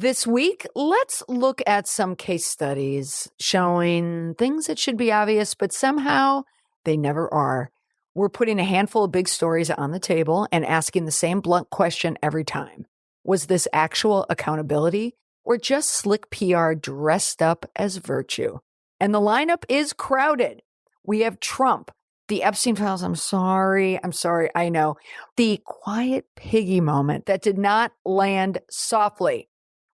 This week, let's look at some case studies showing things that should be obvious, but somehow they never are. We're putting a handful of big stories on the table and asking the same blunt question every time. Was this actual accountability or just slick PR dressed up as virtue? And the lineup is crowded. We have Trump, the Epstein files. I'm sorry. I know. The quiet piggy moment that did not land softly.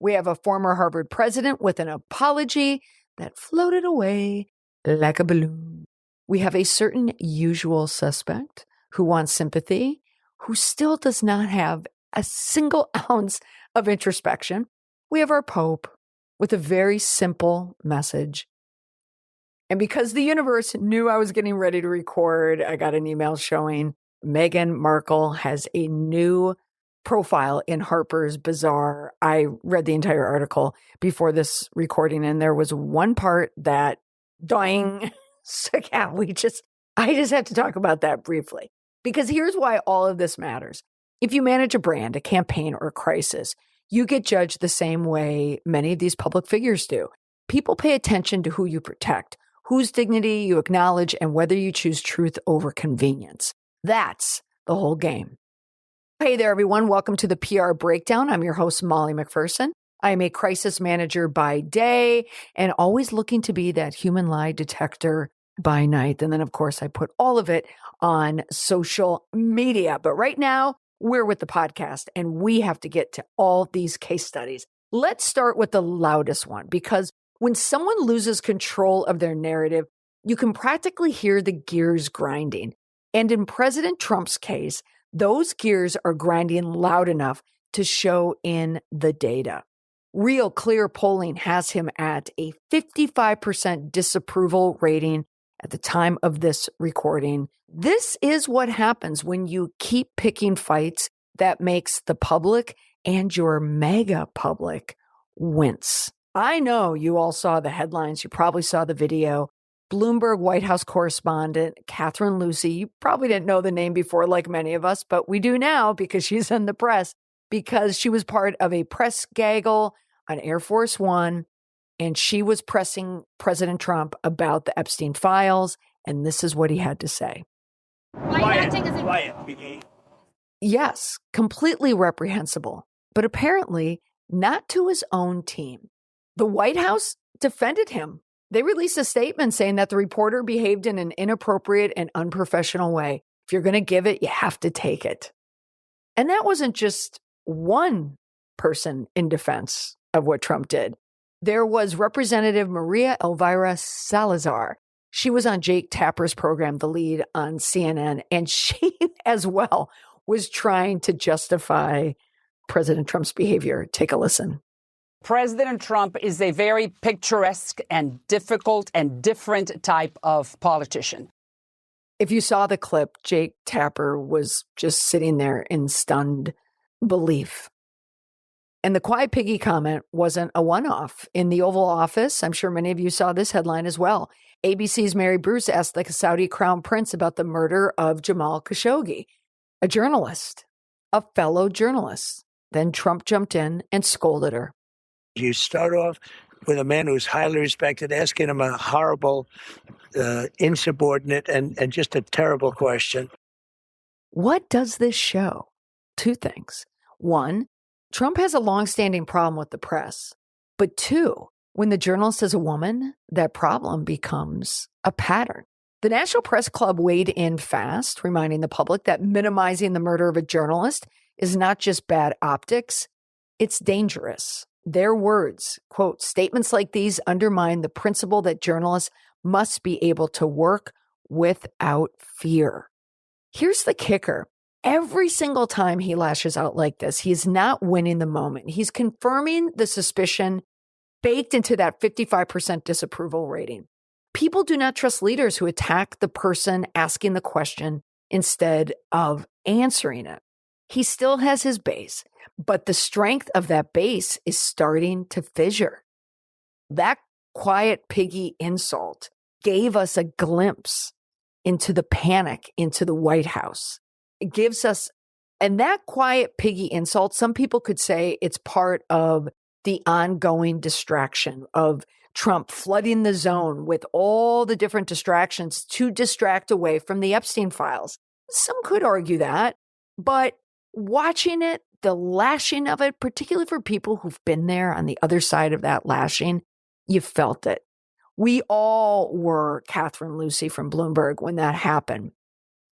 We have a former Harvard president with an apology that floated away like a balloon. We have a certain usual suspect who wants sympathy, who still does not have a single ounce of introspection. We have our Pope with a very simple message. And because the universe knew I was getting ready to record, I got an email showing Meghan Markle has a new profile in Harper's Bazaar. I read the entire article before this recording, and there was one part that dying. So yeah, I just have to talk about that briefly, because here's why all of this matters. If you manage a brand, a campaign, or a crisis, you get judged the same way many of these public figures do. People pay attention to who you protect, whose dignity you acknowledge, and whether you choose truth over convenience. That's the whole game. Hey there, everyone. Welcome to the PR Breakdown. I'm your host, Molly McPherson. I am a crisis manager by day and always looking to be that human lie detector by night. And then, of course, I put all of it on social media. But right now, we're with the podcast, and we have to get to all these case studies. Let's start with the loudest one, because when someone loses control of their narrative, you can practically hear the gears grinding. And in President Trump's case, those gears are grinding loud enough to show in the data. Real Clear polling has him at a 55% disapproval rating at the time of this recording. This is what happens when you keep picking fights that makes the public and your mega public wince. I know you all saw the headlines. You probably saw the video. Bloomberg White House correspondent Catherine Lucy, you probably didn't know the name before like many of us, but we do now because she's in the press, because she was part of a press gaggle on Air Force One, and she was pressing President Trump about the Epstein files, and this is what he had to say. Quiet. Yes, completely reprehensible, but apparently not to his own team. The White House defended him. They released a statement saying that the reporter behaved in an inappropriate and unprofessional way. If you're going to give it, you have to take it. And that wasn't just one person in defense of what Trump did. There was Representative Maria Elvira Salazar. She was on Jake Tapper's program, The Lead, on CNN, and she as well was trying to justify President Trump's behavior. Take a listen. President Trump is a very picturesque and difficult and different type of politician. If you saw the clip, Jake Tapper was just sitting there in stunned belief. And the quiet piggy comment wasn't a one-off. In the Oval Office, I'm sure many of you saw this headline as well. ABC's Mary Bruce asked the Saudi Crown Prince about the murder of Jamal Khashoggi, a journalist, a fellow journalist. Then Trump jumped in and scolded her. You start off with a man who's highly respected, asking him a horrible, insubordinate, and just a terrible question. What does this show? Two things. One, Trump has a longstanding problem with the press. But two, when the journalist is a woman, that problem becomes a pattern. The National Press Club weighed in fast, reminding the public that minimizing the murder of a journalist is not just bad optics, it's dangerous. Their words, quote, statements like these undermine the principle that journalists must be able to work without fear. Here's the kicker. Every single time he lashes out like this, he's not winning the moment. He's confirming the suspicion baked into that 55% disapproval rating. People do not trust leaders who attack the person asking the question instead of answering it. He still has his base, but the strength of that base is starting to fissure. That quiet piggy insult gave us a glimpse into the panic into the White House. It gives us, and that quiet piggy insult, some people could say it's part of the ongoing distraction of Trump flooding the zone with all the different distractions to distract away from the Epstein files. Some could argue that, but watching it, the lashing of it, particularly for people who've been there on the other side of that lashing, you felt it. We all were Catherine Lucy from Bloomberg when that happened.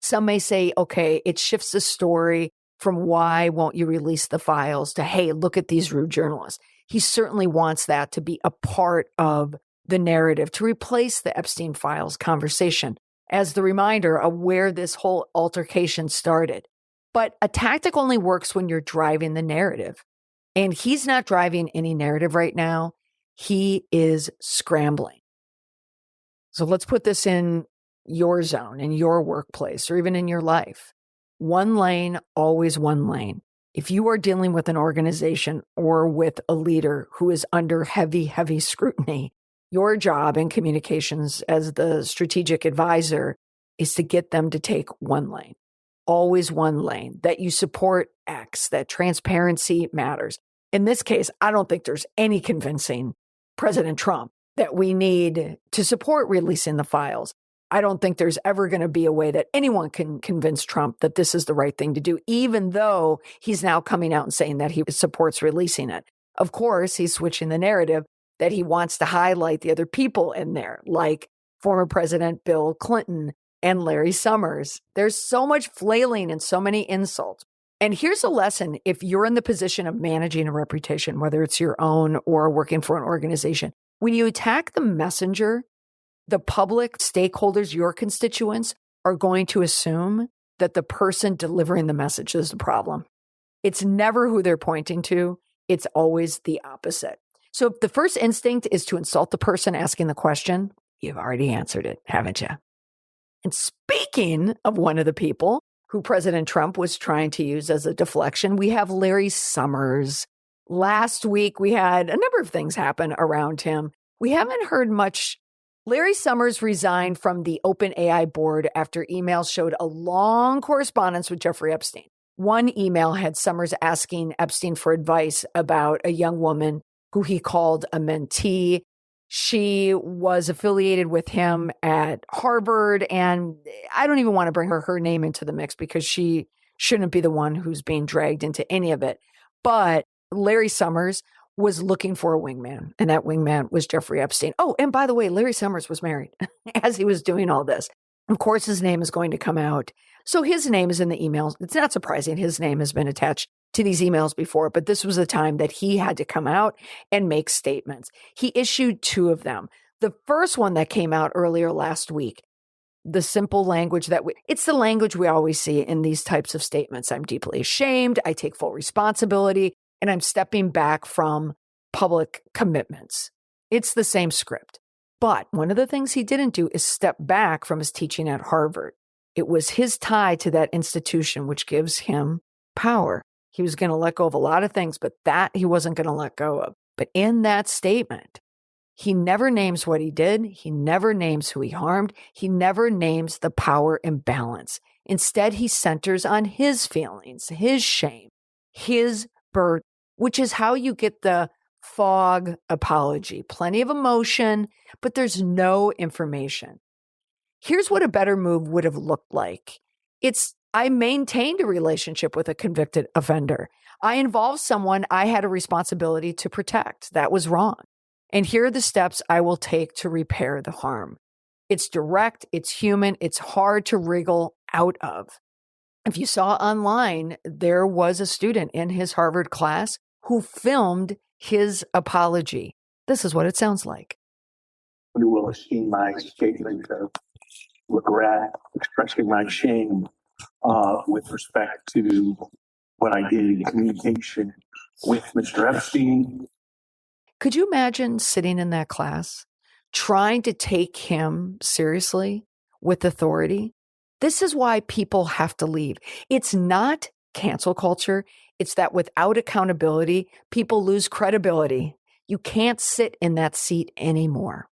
Some may say, okay, it shifts the story from why won't you release the files to, hey, look at these rude journalists. He certainly wants that to be a part of the narrative, to replace the Epstein files conversation as the reminder of where this whole altercation started. But a tactic only works when you're driving the narrative. And he's not driving any narrative right now. He is scrambling. So let's put this in your zone, in your workplace, or even in your life. One lane, always one lane. If you are dealing with an organization or with a leader who is under heavy, heavy scrutiny, your job in communications as the strategic advisor is to get them to take one lane, always one lane, that you support X, that transparency matters. In this case, I don't think there's any convincing President Trump that we need to support releasing the files. I don't think there's ever going to be a way that anyone can convince Trump that this is the right thing to do, even though he's now coming out and saying that he supports releasing it. Of course, he's switching the narrative that he wants to highlight the other people in there, like former President Bill Clinton and Larry Summers. There's so much flailing and so many insults. And here's a lesson if you're in the position of managing a reputation, whether it's your own or working for an organization. When you attack the messenger, the public stakeholders, your constituents, are going to assume that the person delivering the message is the problem. It's never who they're pointing to. It's always the opposite. So if the first instinct is to insult the person asking the question, you've already answered it, haven't you? And speaking of one of the people who President Trump was trying to use as a deflection, we have Larry Summers. Last week, we had a number of things happen around him. We haven't heard much. Larry Summers resigned from the OpenAI board after emails showed a long correspondence with Jeffrey Epstein. One email had Summers asking Epstein for advice about a young woman who he called a mentee. She was affiliated with him at Harvard, and I don't even want to bring her name into the mix because she shouldn't be the one who's being dragged into any of it. But Larry Summers was looking for a wingman, and that wingman was Jeffrey Epstein. Oh, and by the way, Larry Summers was married as he was doing all this. Of course, his name is going to come out. So his name is in the emails. It's not surprising. His name has been attached to these emails before, but this was a time that he had to come out and make statements. He issued two of them. The first one that came out earlier last week, the simple language it's the language we always see in these types of statements. I'm deeply ashamed. I take full responsibility. And I'm stepping back from public commitments. It's the same script. But one of the things he didn't do is step back from his teaching at Harvard. It was his tie to that institution, which gives him power. He was going to let go of a lot of things, but that he wasn't going to let go of. But in that statement, he never names what he did. He never names who he harmed. He never names the power imbalance. Instead, he centers on his feelings, his shame, his burden, which is how you get the fog apology. Plenty of emotion, but there's no information. Here's what a better move would have looked like. I maintained a relationship with a convicted offender. I involved someone I had a responsibility to protect. That was wrong. And here are the steps I will take to repair the harm. It's direct, it's human, it's hard to wriggle out of. If you saw online, there was a student in his Harvard class who filmed his apology. This is what it sounds like. You will have seen my statement of regret, expressing my shame with respect to what I did in communication with Mr. Epstein. Could you imagine sitting in that class, trying to take him seriously with authority? This is why people have to leave. It's not cancel culture. It's that without accountability, people lose credibility. You can't sit in that seat anymore.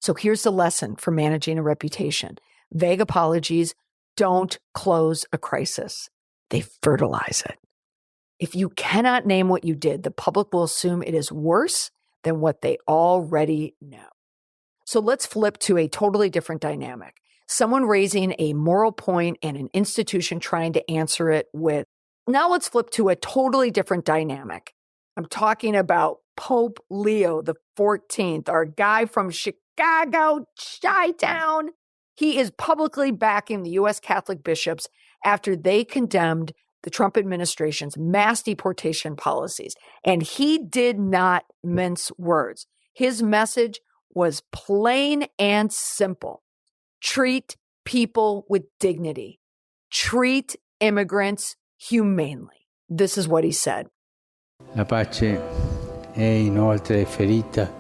So here's the lesson for managing a reputation. Vague apologies don't close a crisis. They fertilize it. If you cannot name what you did, the public will assume it is worse than what they already know. So let's flip to a totally different dynamic. Someone raising a moral point and an institution trying to answer it with. Now let's flip to a totally different dynamic. I'm talking about Pope Leo the 14th, our guy from Chicago, Chi-Town. He is publicly backing the U.S. Catholic bishops after they condemned the Trump administration's mass deportation policies. And he did not mince words. His message was plain and simple. Treat people with dignity. Treat immigrants humanely. This is what he said. La pace è inoltre ferita.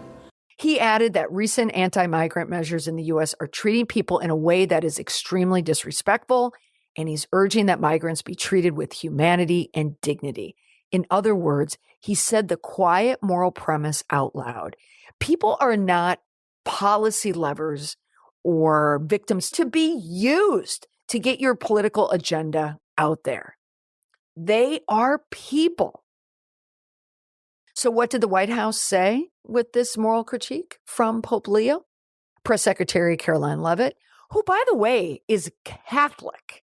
He added that recent anti-migrant measures in the U.S. are treating people in a way that is extremely disrespectful, and he's urging that migrants be treated with humanity and dignity. In other words, he said the quiet moral premise out loud. People are not policy levers or victims to be used to get your political agenda out there. They are people. So what did the White House say with this moral critique from Pope Leo? Press Secretary Caroline Leavitt, who, by the way, is Catholic,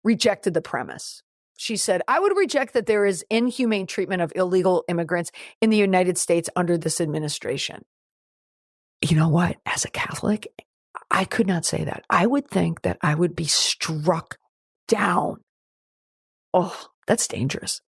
rejected the premise. She said, I would reject that there is inhumane treatment of illegal immigrants in the United States under this administration. You know what? As a Catholic, I could not say that. I would think that I would be struck down. Oh, that's dangerous.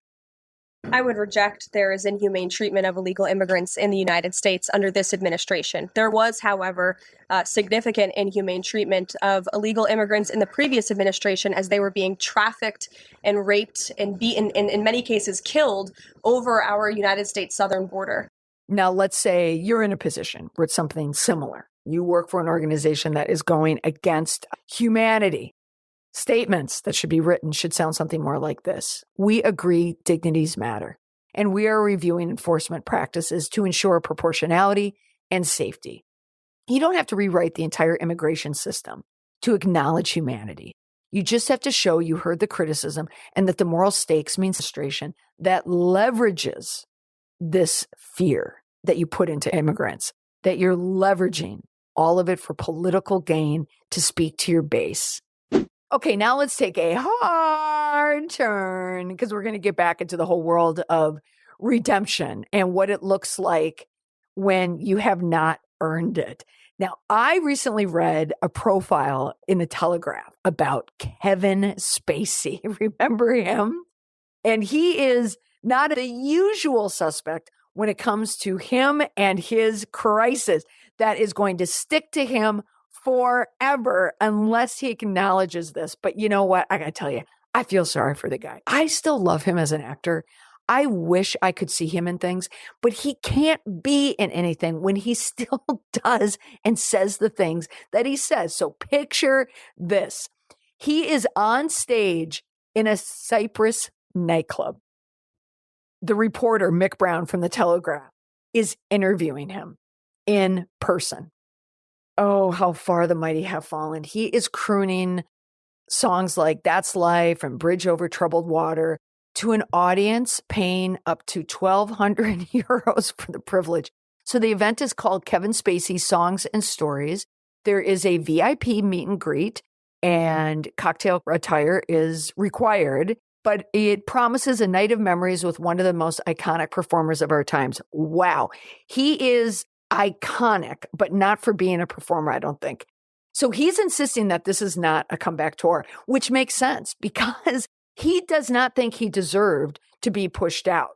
I would reject there is inhumane treatment of illegal immigrants in the United States under this administration. There was, however, significant inhumane treatment of illegal immigrants in the previous administration as they were being trafficked and raped and beaten, and in many cases killed over our United States southern border. Now, let's say you're in a position where it's something similar. You work for an organization that is going against humanity. Statements that should be written should sound something more like this. We agree dignities matter, and we are reviewing enforcement practices to ensure proportionality and safety. You don't have to rewrite the entire immigration system to acknowledge humanity. You just have to show you heard the criticism and that the moral stakes means administration that leverages this fear that you put into immigrants, that you're leveraging all of it for political gain to speak to your base. Okay, now let's take a hard turn because we're going to get back into the whole world of redemption and what it looks like when you have not earned it. Now, I recently read a profile in the Telegraph about Kevin Spacey. Remember him? And he is not the usual suspect when it comes to him and his crisis that is going to stick to him forever unless he acknowledges this. But you know what? I got to tell you, I feel sorry for the guy. I still love him as an actor. I wish I could see him in things, but he can't be in anything when he still does and says the things that he says. So picture this. He is on stage in a Cyprus nightclub. The reporter, Mick Brown from the Telegraph, is interviewing him in person. Oh, how far the mighty have fallen. He is crooning songs like That's Life and Bridge Over Troubled Water to an audience paying up to 1,200 euros for the privilege. So the event is called Kevin Spacey Songs and Stories. There is a VIP meet and greet and cocktail attire is required, but it promises a night of memories with one of the most iconic performers of our times. Wow. He is iconic, but not for being a performer, I don't think. So he's insisting that this is not a comeback tour, which makes sense because he does not think he deserved to be pushed out.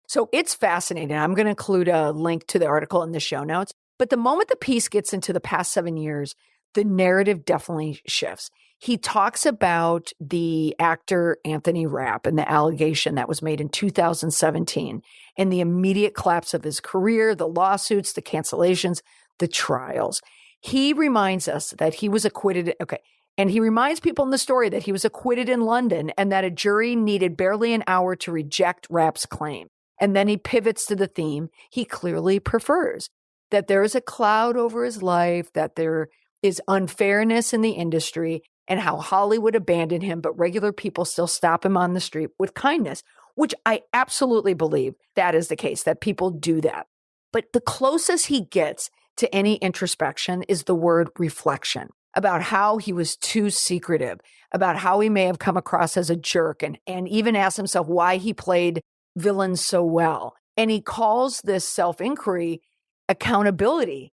So it's fascinating. I'm going to include a link to the article in the show notes. But the moment the piece gets into the past 7 years, the narrative definitely shifts. He talks about the actor Anthony Rapp and the allegation that was made in 2017 and the immediate collapse of his career, the lawsuits, the cancellations, the trials. He reminds us that he was acquitted. Okay. And he reminds people in the story that he was acquitted in London and that a jury needed barely an hour to reject Rapp's claim. And then he pivots to the theme he clearly prefers, that there is a cloud over his life, that there is unfairness in the industry, and how Hollywood abandoned him, but regular people still stop him on the street with kindness. which I absolutely believe that is the case, that people do that. But the closest he gets to any introspection is the word reflection, about how he was too secretive, about how he may have come across as a jerk, and even asked himself why he played villains so well. And he calls this self-inquiry accountability,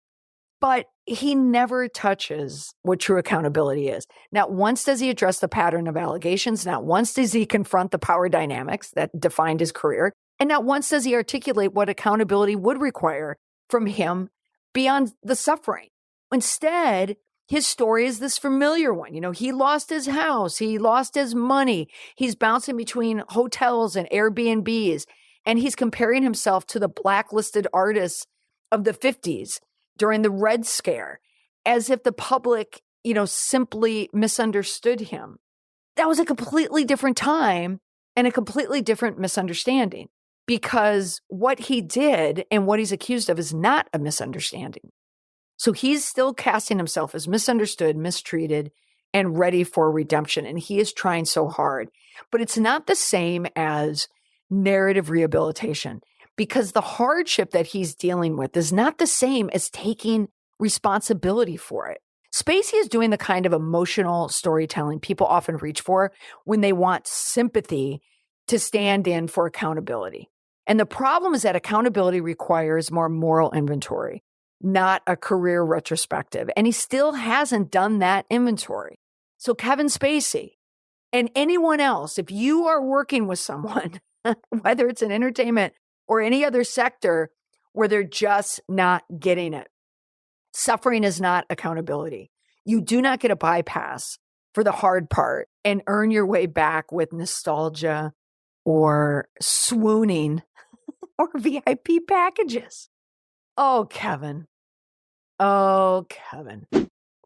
but he never touches what true accountability is. Not once does he address the pattern of allegations. Not once does he confront the power dynamics that defined his career. And not once does he articulate what accountability would require from him beyond the suffering. Instead, his story is this familiar one. You know, he lost his house. He lost his money. He's bouncing between hotels and Airbnbs. And he's comparing himself to the blacklisted artists of the 50s during the Red Scare, as if the public, you know, simply misunderstood him. That was a completely different time and a completely different misunderstanding, because what he did and what he's accused of is not a misunderstanding. So he's still casting himself as misunderstood, mistreated, and ready for redemption. And he is trying so hard. But it's not the same as narrative rehabilitation, because the hardship that he's dealing with is not the same as taking responsibility for it. Spacey is doing the kind of emotional storytelling people often reach for when they want sympathy to stand in for accountability. And the problem is that accountability requires more moral inventory, not a career retrospective. And he still hasn't done that inventory. So Kevin Spacey and anyone else, if you are working with someone, whether it's in entertainment or any other sector where they're just not getting it, suffering is not accountability. You do not get a bypass for the hard part and earn your way back with nostalgia or swooning or VIP packages. Oh, Kevin. Oh, Kevin.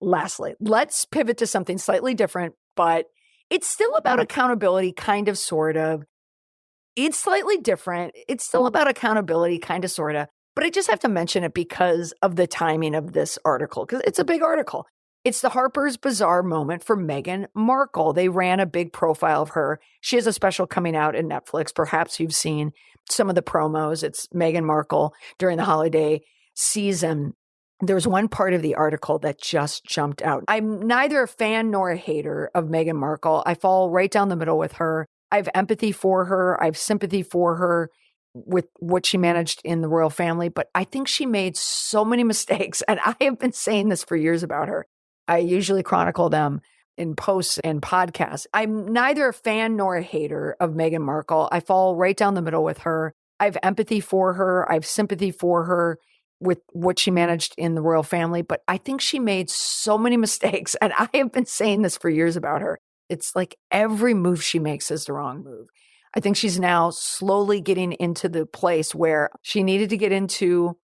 Lastly, let's pivot to something slightly different, but it's still about accountability, kind of, sort of. It's slightly different. It's still about accountability, kind of, sort of. But I just have to mention it because of the timing of this article, because it's a big article. It's the Harper's Bazaar moment for Meghan Markle. They ran a big profile of her. She has a special coming out in Netflix. Perhaps you've seen some of the promos. It's Meghan Markle during the holiday season. There's one part of the article that just jumped out. I'm neither a fan nor a hater of Meghan Markle. I fall right down the middle with her. I have empathy for her. I have sympathy for her with what she managed in the royal family. But I think she made so many mistakes. And I have been saying this for years about her. I usually chronicle them in posts and podcasts. I'm neither a fan nor a hater of Meghan Markle. I fall right down the middle with her. I have empathy for her. I have sympathy for her with what she managed in the royal family. But I think she made so many mistakes. And I have been saying this for years about her. It's like every move she makes is the wrong move. I think she's now slowly getting into the place where she needed to get into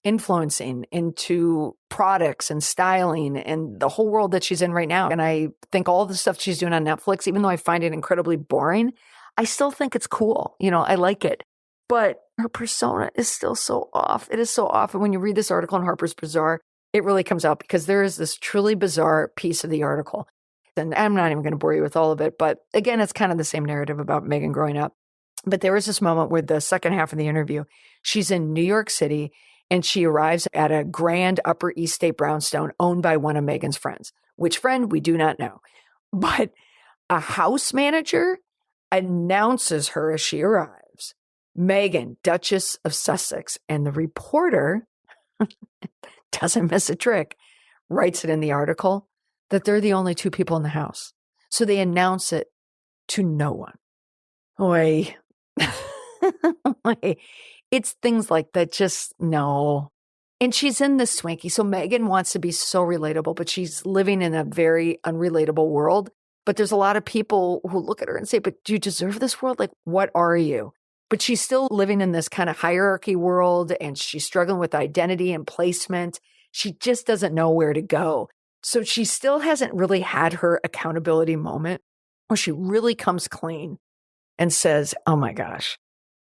influencing, into products and styling and the whole world that she's in right now. And I think all the stuff she's doing on Netflix, even though I find it incredibly boring, I still think it's cool. You know, I like it. But her persona is still so off. It is so off. And when you read this article in Harper's Bazaar, it really comes out, because there is this truly bizarre piece of the article. And I'm not even going to bore you with all of it. But again, it's kind of the same narrative about Meghan growing up. But there was this moment where the second half of the interview, she's in New York City and she arrives at a grand Upper East State brownstone owned by one of Meghan's friends. Which friend, we do not know. But a house manager announces her as she arrives. Meghan, Duchess of Sussex. And the reporter doesn't miss a trick, writes it in the article that they're the only two people in the house. So they announce it to no one. Oy. It's things like that, just no. And she's in this swanky. So Meghan wants to be so relatable, but she's living in a very unrelatable world. But there's a lot of people who look at her and say, but do you deserve this world? Like, what are you? But she's still living in this kind of hierarchy world, and she's struggling with identity and placement. She just doesn't know where to go. So she still hasn't really had her accountability moment where she really comes clean and says, oh my gosh,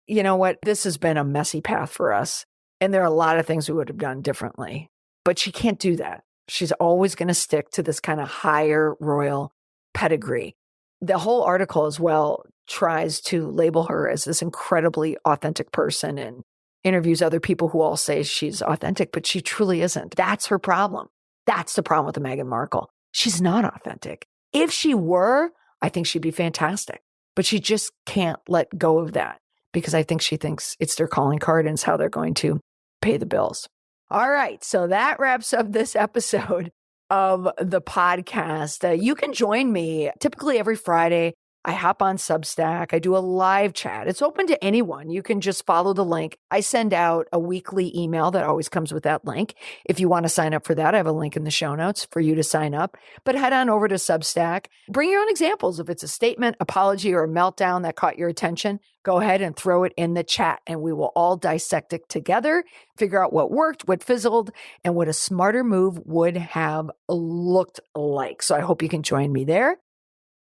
you know what? This has been a messy path for us. And there are a lot of things we would have done differently. But she can't do that. She's always going to stick to this kind of higher royal pedigree. The whole article as well tries to label her as this incredibly authentic person and interviews other people who all say she's authentic, but she truly isn't. That's her problem. That's the problem with Meghan Markle. She's not authentic. If she were, I think she'd be fantastic, but she just can't let go of that because I think she thinks it's their calling card and it's how they're going to pay the bills. All right. So that wraps up this episode of the podcast. You can join me typically every Friday. I hop on Substack. I do a live chat. It's open to anyone. You can just follow the link. I send out a weekly email that always comes with that link. If you want to sign up for that, I have a link in the show notes for you to sign up. But head on over to Substack. Bring your own examples. If it's a statement, apology, or a meltdown that caught your attention, go ahead and throw it in the chat and we will all dissect it together, figure out what worked, what fizzled, and what a smarter move would have looked like. So I hope you can join me there.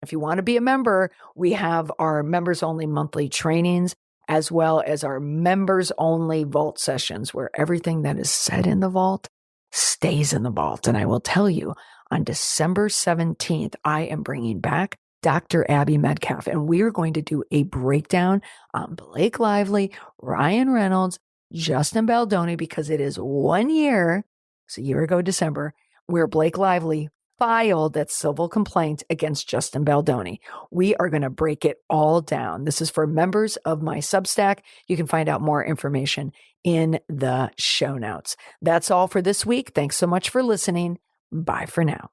If you want to be a member, we have our members-only monthly trainings as well as our members-only vault sessions where everything that is said in the vault stays in the vault. And I will tell you, on December 17th, I am bringing back Dr. Abby Metcalf, and we are going to do a breakdown on Blake Lively, Ryan Reynolds, Justin Baldoni, because it is 1 year, it's a year ago December, where Blake Lively filed that civil complaint against Justin Baldoni. We are going to break it all down. This is for members of my Substack. You can find out more information in the show notes. That's all for this week. Thanks so much for listening. Bye for now.